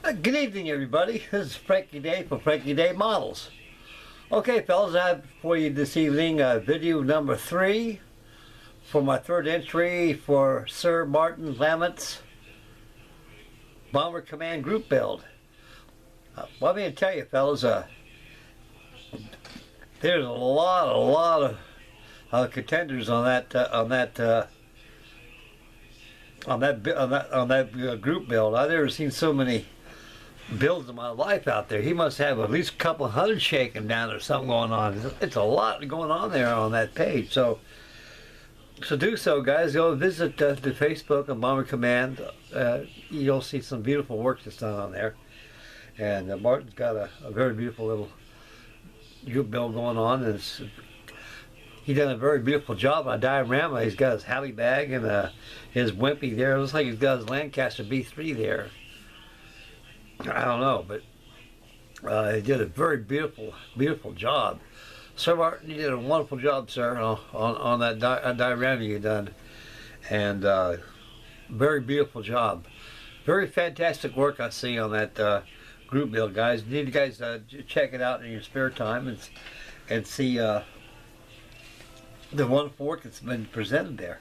Good evening, everybody. This is Frankie Day for Frankie Day Models. Okay, fellas, I have for you this evening video number 3 for my third entry for Sir Martin Lamott's Bomber Command Group build. Let me tell you, fellas, there's a lot of contenders on that group build. I've never seen so many builds in my life out there. He must have at least a couple hundred shaking down or something going on. It's a lot going on there on that page. So do so, guys. Go visit the Facebook of Bomber Command. You'll see some beautiful work that's done on there. And Martin's got a very beautiful little group build going on. And he's done a very beautiful job on a diorama. He's got his Halley bag and his Wimpy there. It looks like he's got his Lancaster B3 there. I don't know, but he did a very beautiful job. Sir Martin, you did a wonderful job, sir, on that diorama you done, and very beautiful job. Very fantastic work I see on that group build, guys. You need you guys check it out in your spare time and see the wonderful work that's been presented there.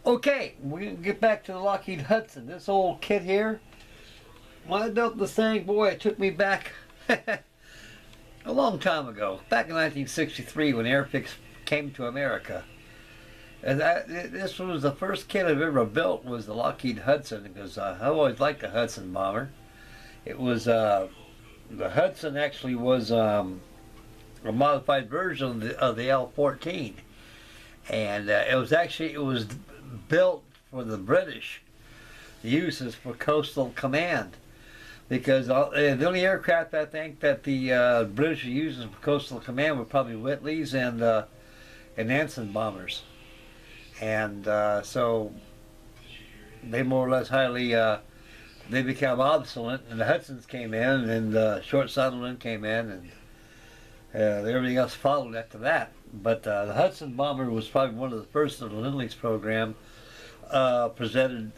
Okay, we can get back to the Lockheed Hudson. This old kit here. When I built this thing, boy, it took me back a long time ago. Back in 1963 when Airfix came to America. And this was the first kit I've ever built, was the Lockheed Hudson, because I always liked the Hudson bomber. It was, the Hudson actually was a modified version of the L-14. And it was built for the British uses for coastal command. Because the only aircraft I think that the British are using for coastal command were probably Whitleys and Anson bombers, and so they more or less they became obsolete, and the Hudsons came in, and Short Sunderland came in, and everything else followed after that. But the Hudson bomber was probably one of the first of the Lindley's program presented.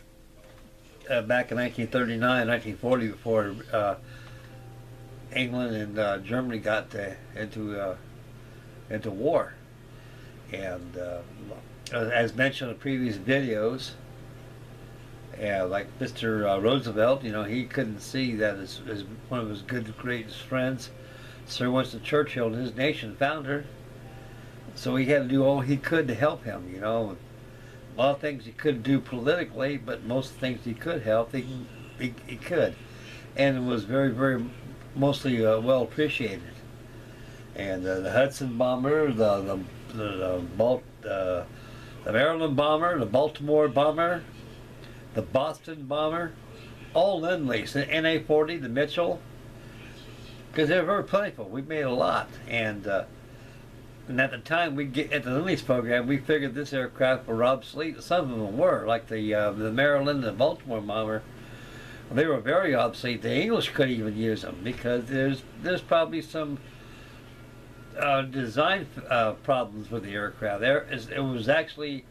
Back in 1939, 1940, before England and Germany got into war, and as mentioned in previous videos, like Mr. Roosevelt, you know, he couldn't see that as one of his greatest friends, Sir Winston Churchill, and his nation founder. So he had to do all he could to help him, you know. A lot of things he couldn't do politically, but most things he could help, he could. And it was very mostly well appreciated. And the Hudson bomber, the Maryland bomber, the Baltimore bomber, the Boston bomber, all Lindleys, the NA-40, the Mitchell, because they're very plentiful. We made a lot. And at the time, at the Lindley's program, we figured this aircraft were obsolete. Some of them were, like the Maryland and the Baltimore bomber. They were very obsolete. The English couldn't even use them because there's probably some design problems with the aircraft. It was actually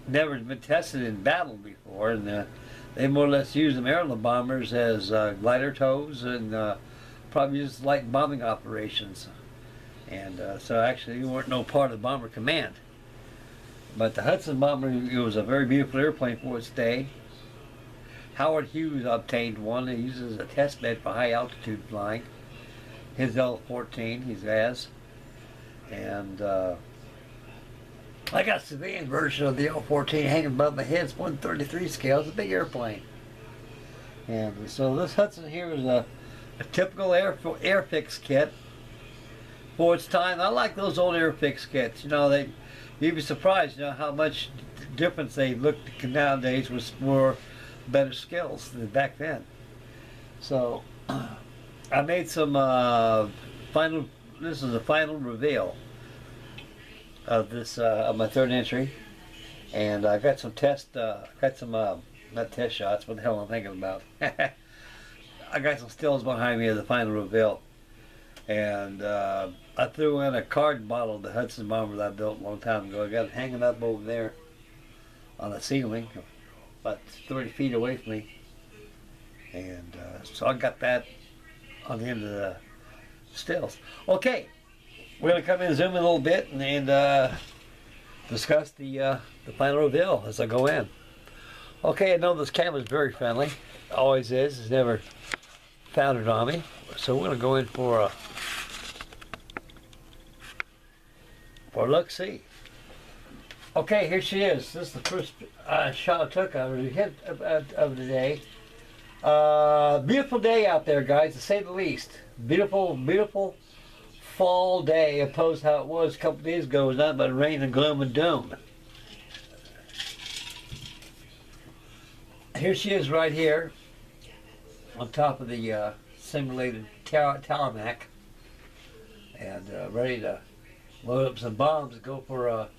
never been tested in battle before, and they more or less used the Maryland bombers as glider tows and probably just light bombing operations. And so actually you weren't no part of Bomber Command. But the Hudson bomber, it was a very beautiful airplane for its day. Howard Hughes obtained one. He uses as a test bed for high altitude flying. His L-14 he has. And I got a civilian version of the L-14 hanging above my head. It's 133 scale. It's a big airplane. And so this Hudson here is a typical Airfix kit for its time. I like those old Airfix kits. You know, you'd be surprised, you know, how much difference they look nowadays with more better skills than back then. So I made some this is a final reveal of this of my third entry, and I got some not test shots. What the hell am I thinking about? I got some stills behind me of the final reveal. And I threw in a card bottle of the Hudson bomber that I built a long time ago. I got it hanging up over there on the ceiling, about 30 feet away from me. And so I got that on the end of the stills. Okay, we're going to come in and zoom in a little bit and discuss the final reveal as I go in. Okay, I know this camera is very friendly. Always is. It's never foundered on me. So we're going to go in for a look-see. Okay, here she is. This is the first shot I took of the day. Beautiful day out there, guys, to say the least. Beautiful, beautiful fall day, opposed to how it was a couple days ago. It was nothing but rain and gloom and doom. Here she is right here on top of the simulated tarmac, and ready to load up some bombs and go for a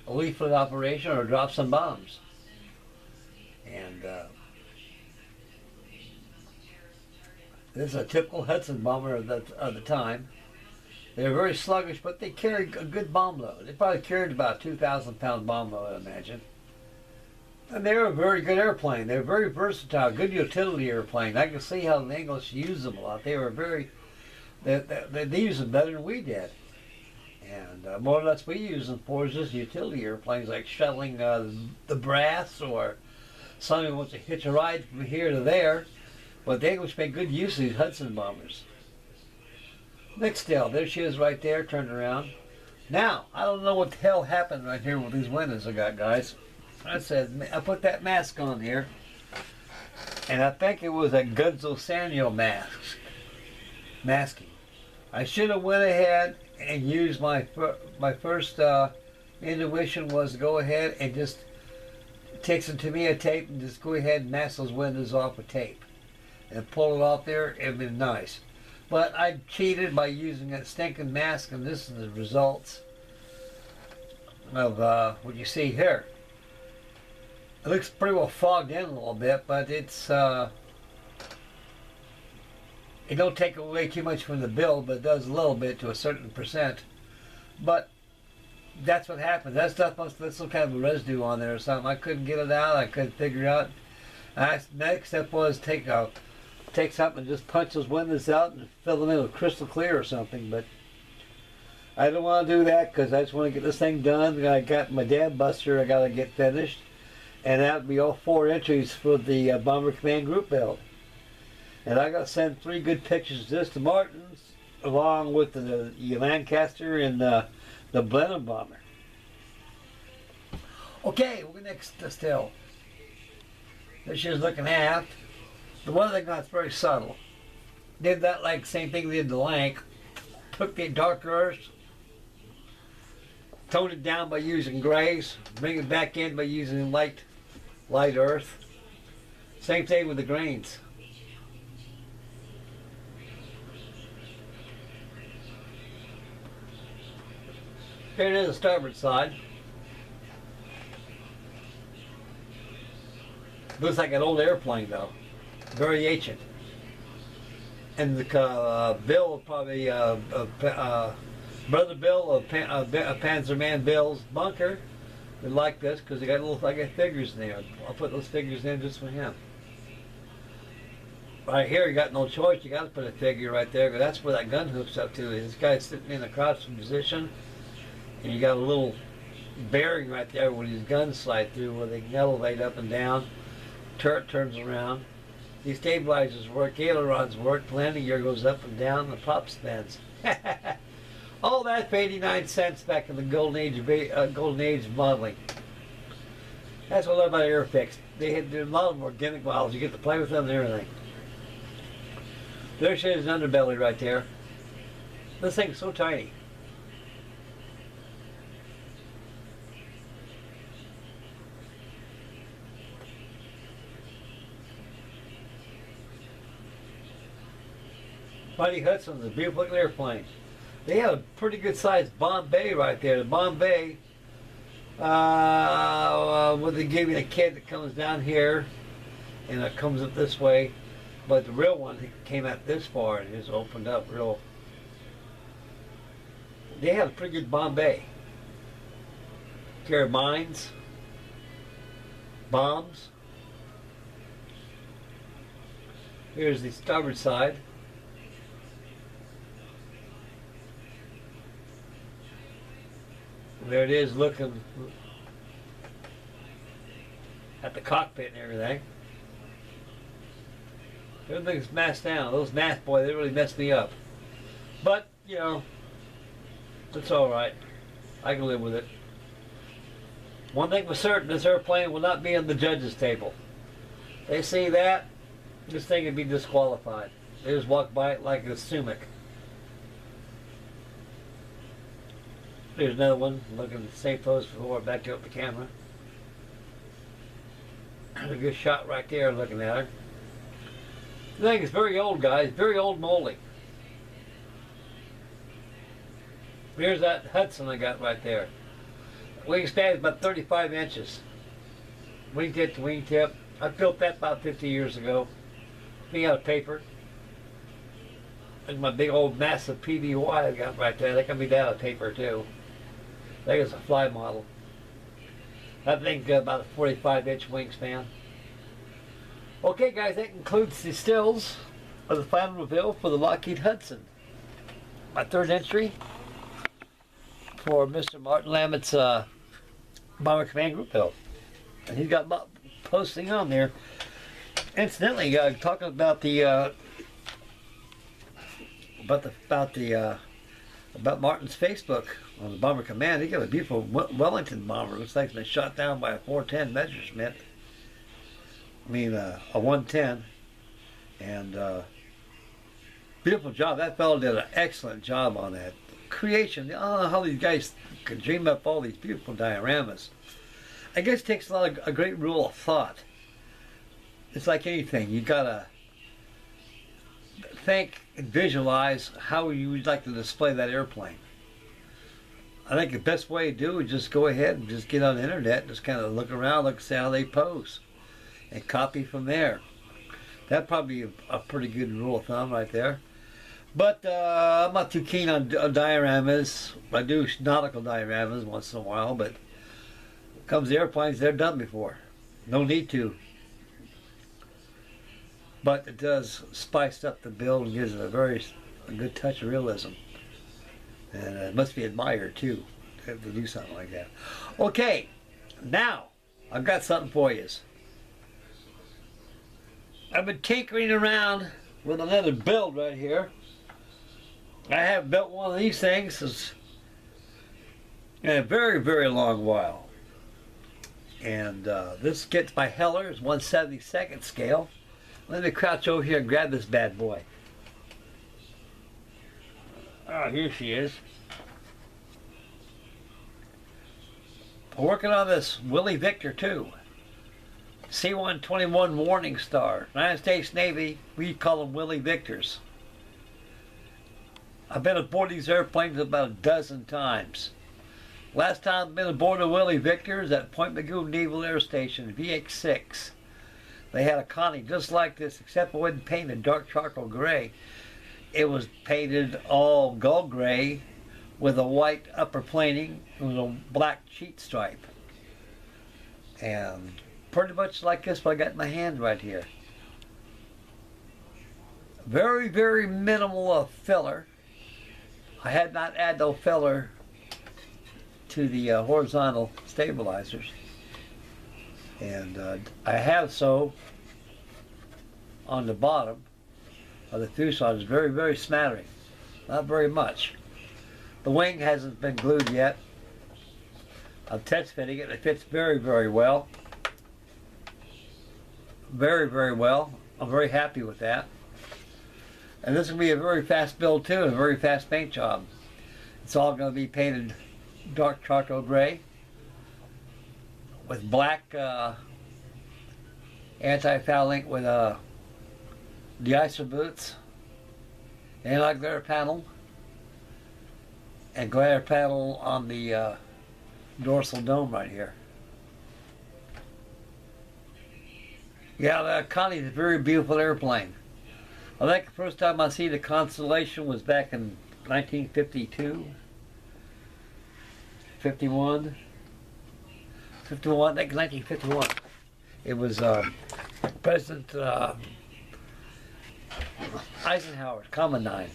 leaflet operation or drop some bombs. And this is a typical Hudson bomber of the time. They're very sluggish, but they carried a good bomb load. They probably carried about a 2,000-pound bomb load, I imagine. And they were a very good airplane. They were very versatile, good utility airplane. I can see how the English use them a lot. They were they used them better than we did. And more or less we use them for just utility airplanes, like shuttling the brass, or somebody wants to hitch a ride from here to there. But the English made good use of these Hudson bombers. Next still, there she is right there, turned around. Now, I don't know what the hell happened right here with these windows I got, guys. I said, I put that mask on here, and I think it was a Gunzo Samuel masking. I should have went ahead and used my first intuition was to go ahead and just take some Tamiya tape and just go ahead and mask those windows off with tape and pull it off there. It'd been nice. But I cheated by using that stinking mask, and this is the results of what you see here. It looks pretty well fogged in a little bit, but it's it don't take away too much from the build, but it does a little bit to a certain percent. But that's what happened. That stuff must have some kind of a residue on there or something. I couldn't get it out. I couldn't figure it out. Next step was take something and just punch those windows out and fill them in with crystal clear or something. But I don't want to do that because I just want to get this thing done. I got my dam buster I got to get finished. And that would be all 4 entries for the Bomber Command Group build. And I got to send 3 good pictures of this to Martin's, along with the Lancaster and the Blenheim bomber. Okay, we're next still. There she is looking aft. The one thing that's very subtle. Did that like same thing we did the Lank. Took the dark earth, toned it down by using grays, bring it back in by using light earth. Same thing with the grains. Here it is, the starboard side. Looks like an old airplane though, very ancient. And the Bill, probably Brother Bill of Panzerman Bill's bunker would like this because they got little figures in there. I'll put those figures in just for him. Right here, you got no choice. You got to put a figure right there because that's where that gun hooks up to. This guy's sitting in a crouching position, and you got a little bearing right there where these guns slide through, where they can elevate up and down. Turret turns around. These stabilizers work. Ailerons work. Landing gear goes up and down. The prop spins. All that for 89 cents back in the golden age of modeling. That's what I love about Airfix. They had a lot of organic models. You get to play with them and everything. There she is, an underbelly right there. This thing's so tiny. Lockheed Hudson is a beautiful looking airplane. They have a pretty good sized Bombay right there. The Bombay, what they give you a kit that comes down here and it comes up this way. But the real one came out this far and just opened up real. They have a pretty good Bombay. Carry mines, bombs. Here's the starboard side. There it is, looking at the cockpit and everything. Everything's masked down. Those masks, boy, they really messed me up. But, you know, it's alright. I can live with it. One thing for certain, this airplane will not be on the judges' table. They see that, this thing would be disqualified. They just walk by it like a sumac. There's another one, looking at the same pose before, back up the camera. A good shot right there looking at her. The thing is very old, guys, very old and moldy. Here's that Hudson I got right there. Wingspan is about 35 inches. Wingtip to wingtip. I built that about 50 years ago. Made out of paper. There's my big old massive PBY I got right there. That can be made out of paper too. That is a fly model. That thing's got about a 45-inch wingspan. Okay guys, that concludes the stills of the final reveal for the Lockheed Hudson. My third entry for Mr. Martin Lammett's Bomber Command Group build. And he's got posting on there. Incidentally, talking about the about Martin's Facebook on the Bomber Command, he got a beautiful Wellington bomber. Looks like it's been shot down by a 410 Messerschmitt. I mean, a 110. And beautiful job. That fellow did an excellent job on that creation. I don't know how these guys can dream up all these beautiful dioramas. I guess it takes a great rule of thought. It's like anything. You gotta think and visualize how you would like to display that airplane. I think the best way to do is just go ahead and just get on the internet and just kind of look around, look, see how they pose, and copy from there. That'd probably be a pretty good rule of thumb right there. But I'm not too keen on dioramas. I do nautical dioramas once in a while, but when it comes to airplanes, they're done before. No need to. But it does spice up the build and gives it a good touch of realism. And it must be admired too to do something like that. Okay, now I've got something for you. I've been tinkering around with another build right here. I have built one of these things in a very, very long while. And this gets by Heller, it's 1/72nd scale. Let me crouch over here and grab this bad boy. Oh, here she is. I'm working on this Willie Victor too. C-121 Warning Star. United States Navy, we call them Willie Victors. I've been aboard these airplanes about a dozen times. Last time I've been aboard a Willie Victor is at Point Magoo Naval Air Station, VX6. They had a Connie just like this, except it wasn't painted dark charcoal gray. It was painted all gold gray with a white upper planing. It was a black sheet stripe. And pretty much like this what I got in my hand right here. Very, very minimal of filler. I had not added no filler to the horizontal stabilizers. And I have so on the bottom of the fuselage, very, very smattering. Not very much. The wing hasn't been glued yet. I'm test fitting it. It fits very, very well. Very, very well. I'm very happy with that. And this will be a very fast build too, and a very fast paint job. It's all going to be painted dark charcoal gray with black anti-fouling with de-icer boots, anti-glare panel, and glare panel on the dorsal dome right here. Yeah, the Connie is a very beautiful airplane. I think the first time I see the Constellation was back in 1952, 51, I think 1951. It was President Eisenhower's Commandine.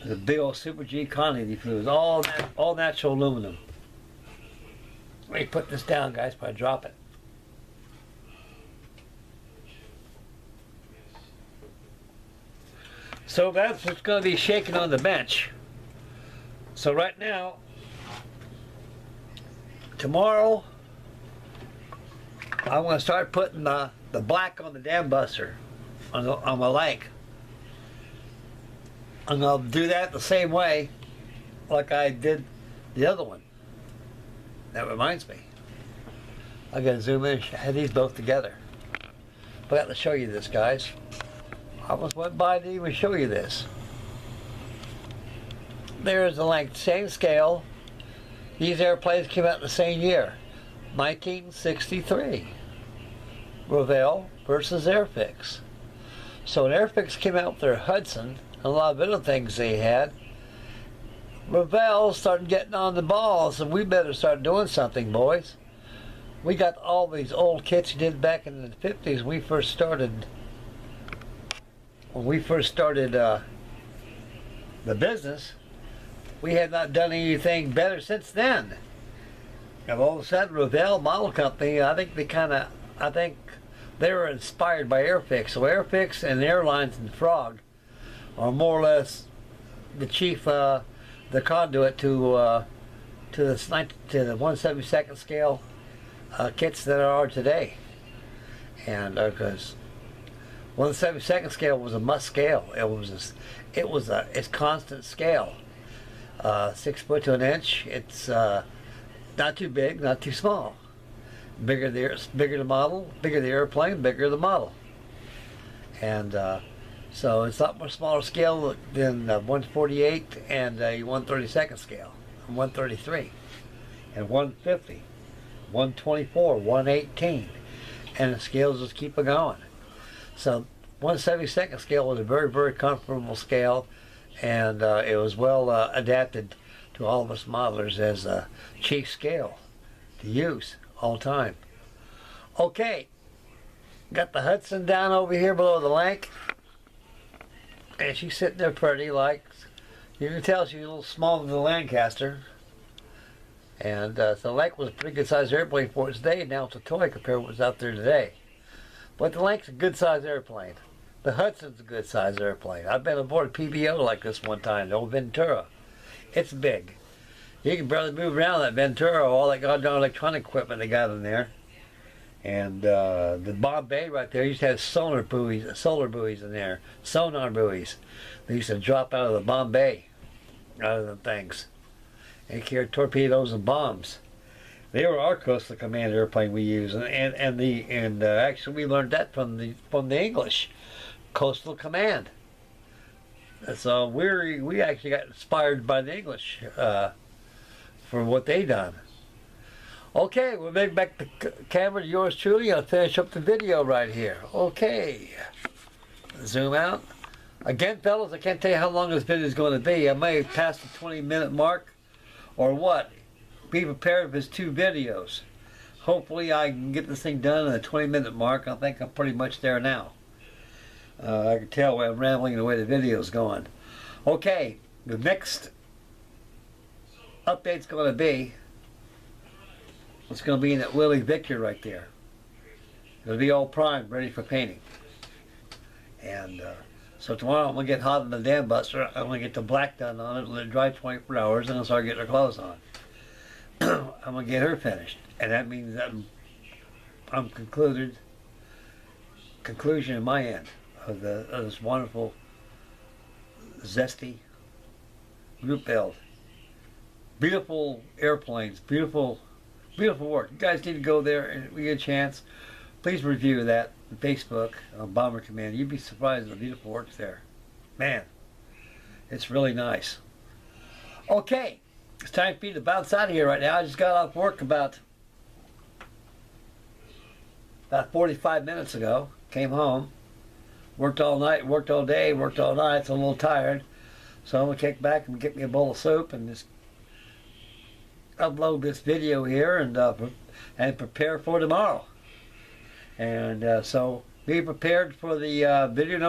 The big old Super G economy fluids, all natural aluminum. Let me put this down, guys, before I drop it. So that's what's going to be shaking on the bench. So right now, tomorrow, I'm going to start putting the black on the dam buster on my leg. I'm going to do that the same way like I did the other one. That reminds me. I'm going to zoom in and have these both together. I got to show you this, guys. I almost went by to even show you this. There's the length, same scale. These airplanes came out in the same year, 1963. Revell versus Airfix. So when Airfix came out with their Hudson, and a lot of other things they had, Revell started getting on the ball, so we better start doing something, boys. We got all these old kits we did back in the 50s when we first started. When we first started the business, we had not done anything better since then. And all of a sudden, Revell Model Company, I think they were inspired by Airfix. So Airfix and Airlines and Frog are more or less the chief, the conduit to the 1/72nd scale kits that are today. And because 1/72nd scale was a must scale. It was it's constant scale. 6 foot to an inch. It's not too big, not too small. Bigger the model, bigger the airplane, bigger the model. And so it's a lot more smaller scale than 148 and a 1/32nd scale, and 133, and 150, 124, 118, and the scales just keep going. So 1/72nd scale was a very, very comfortable scale, and it was well adapted to all of us modelers as a chief scale to use all the time. Okay, got the Hudson down over here below the Lank, and she's sitting there pretty, like, you can tell she's a little smaller than the Lancaster. And so the Lank was a pretty good sized airplane for its day. Now it's a toy compared to what's out there today. But the Lank's a good sized airplane. The Hudson's a good sized airplane. I've been aboard a PBO like this one time, the old Ventura. It's big. You can barely move around that Ventura, all that goddamn electronic equipment they got in there. And the Bombay right there used to have solar buoys in there, sonar buoys. They used to drop out of the Bombay, out of the things. They carried torpedoes and bombs. They were our coastal command airplane we used, and actually we learned that from the English, coastal command. So we actually got inspired by the English for what they done. Okay, we'll make back the camera to yours truly. I'll finish up the video right here. Okay, zoom out. Again, fellas, I can't tell you how long this video is going to be. I may pass the 20-minute mark or what. Be prepared for his 2 videos. Hopefully I can get this thing done in the 20-minute mark. I think I'm pretty much there now. I can tell when I'm rambling the way the video's going. Okay, the next update's going to be, it's going to be in that Willie Victor right there. It'll be all primed, ready for painting. And so tomorrow I'm going to get hot on the dam buster. I'm going to get the black done on it, let it dry 24 hours, and I'll start getting her clothes on. I'm going to get her finished. And that means that I'm conclusion in my end of this wonderful, zesty group build. Beautiful airplanes, beautiful work. You guys need to go there, and if we get a chance, please review that on Facebook on Bomber Command. You'd be surprised at the beautiful work there. Man, it's really nice. Okay, it's time for you to bounce out of here right now. I just got off work about 45 minutes ago. Came home, worked all night, worked all day, worked all night, so I'm a little tired. So I'm going to kick back and get me a bowl of soup and just upload this video here and prepare for tomorrow. And so be prepared for the video number